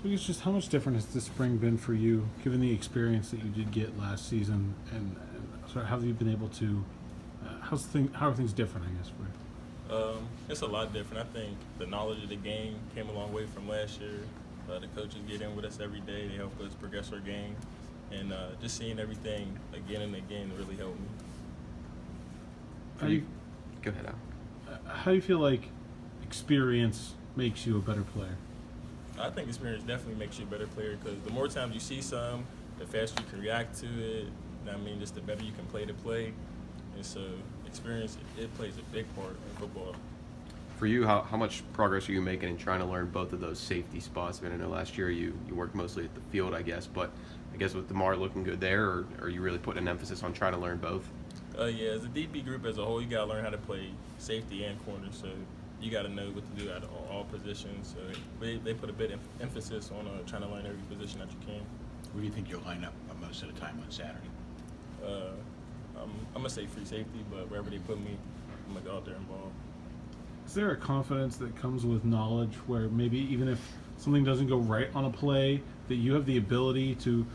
I guess just how much different has this spring been for you, given the experience that you did get last season, and sort of how have you been able to? How are things different? I guess for you. It's a lot different. I think the knowledge of the game came a long way from last year. The coaches get in with us every day. They help us progress our game. And just seeing everything again and again really helped me. Go ahead, Al. How do you feel like experience makes you a better player? I think experience definitely makes you a better player because the more times you see some, the faster you can react to it. I mean, just the better you can play the play. And so experience, it plays a big part in football. For you, how much progress are you making in trying to learn both of those safety spots? I mean, I know last year you worked mostly at the field, I guess, but I guess with DeMar looking good there, or are you really putting an emphasis on trying to learn both? Yeah, as a DB group as a whole, you got to learn how to play safety and corner. So you got to know what to do at all positions. So they put a bit of emphasis on trying to learn every position that you can. Where do you think you'll line up most of the time on Saturday? I'm going to say free safety, but wherever they put me, I'm going to go out there and ball. Is there a confidence that comes with knowledge where maybe even if something doesn't go right on a play, that you have the ability to,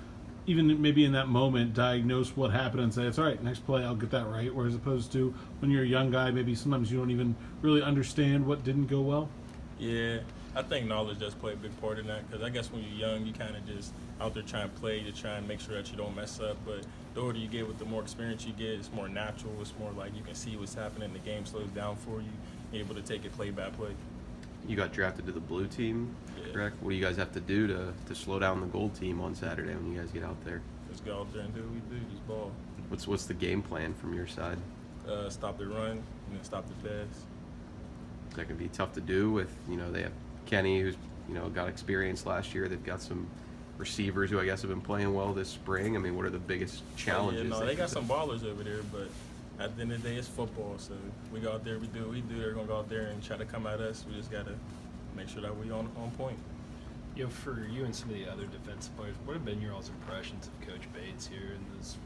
even maybe in that moment, diagnose what happened and say, it's all right, next play I'll get that right, whereas opposed to when you're a young guy, maybe sometimes you don't even really understand what didn't go well? Yeah, I think knowledge does play a big part in that because I guess when you're young, you kind of just out there trying to play to try and make sure that you don't mess up. But the older you get, with the more experience you get, it's more natural. It's more like you can see what's happening. The game slows down for you. You're able to take it play by play. You got drafted to the blue team, correct? What do you guys have to do to slow down the gold team on Saturday when you guys get out there? Just go out there and do what we do, just ball. What's the game plan from your side? Stop the run and then stop the pass. Is that going to be tough to do with, they have Kenny who's, got experience last year. They've got some receivers who I guess have been playing well this spring. I mean, what are the biggest challenges? They got some ballers over there, but at the end of the day, it's football. So we go out there, we do what we do. They're going to go out there and try to come at us. We just got to make sure that we're on point. For you and some of the other defensive players, what have been your all's impressions of Coach Bates here and these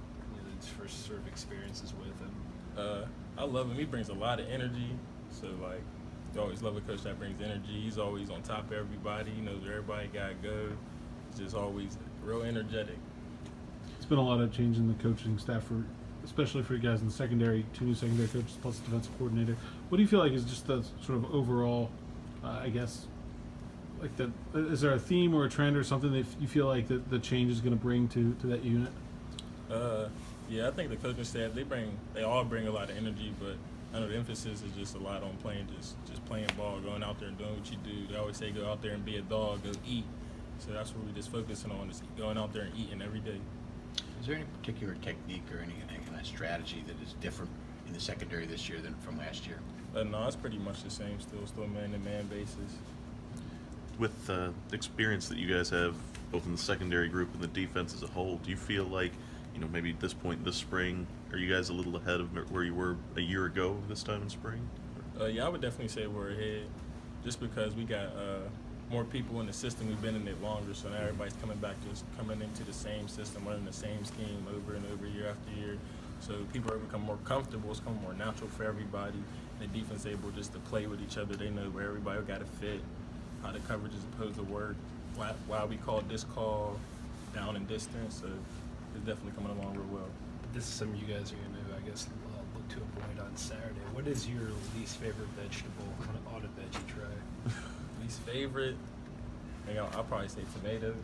first sort of experiences with him? I love him. He brings a lot of energy. So, you always love a coach that brings energy. He's always on top of everybody. He knows where everybody got to go. He's just always real energetic. It's been a lot of change in the coaching staff, especially for you guys in the secondary, 2 new secondary coaches plus the defensive coordinator. What do you feel like is just the sort of overall, is there a theme or a trend or something that you feel like that the change is going to bring to that unit? Yeah, I think the coaching staff, they all bring a lot of energy, but I know the emphasis is just a lot on playing, just playing ball, going out there and doing what you do. They always say go out there and be a dog, go eat. So that's what we're just focusing on, is going out there and eating every day. Is there any particular technique or any kind of strategy that is different in the secondary this year than from last year? No, it's pretty much the same, still man-to-man basis. With the experience that you guys have, both in the secondary group and the defense as a whole, do you feel like, maybe at this point this spring, are you guys a little ahead of where you were a year ago this time in spring? Yeah, I would definitely say we're ahead, just because we got more people in the system. We've been in it longer, so now everybody's coming into the same system, learning the same scheme over and over, year after year. So people are becoming more comfortable. It's becoming more natural for everybody. And the defense is able just to play with each other. They know where everybody got to fit, how the coverage is supposed to work, why we call this call down and distance. So it's definitely coming along real well. This is something you guys are going to, I guess, look to avoid on Saturday. What is your least favorite vegetable on a veggie tray? Least favorite? I'll probably say tomatoes.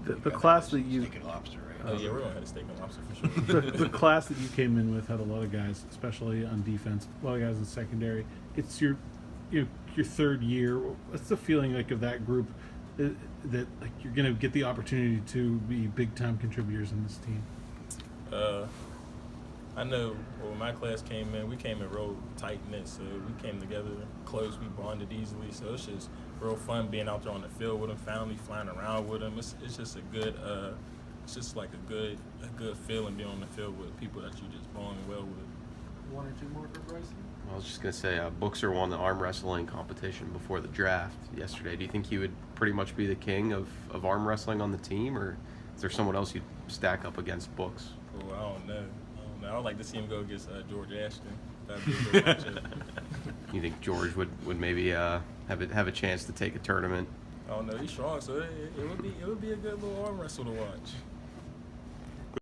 The class that you... Steak and lobster, right? Oh, yeah, we're going to have a steak and lobster for sure. the class that you came in with had a lot of guys, especially on defense, a lot of guys in secondary. It's your third year. What's the feeling like of that group that like you're going to get the opportunity to be big time contributors in this team? I know when my class came in, we came in real tight knit, so we came together close. We bonded easily, so it's just real fun being out there on the field with them, family flying around with them. It's just a good. It's just like a good feeling being on the field with people that you just bond well with. 1 or 2 more for Bricen? I was just going to say, Booker won the arm wrestling competition before the draft yesterday. Do you think he would pretty much be the king of arm wrestling on the team, or is there someone else you'd stack up against Books? Oh, I don't know. I would like to see him go against George Ashton. That'd be a good matchup. You think George would maybe have a chance to take a tournament? I don't know. He's strong, so it would be a good little arm wrestle to watch.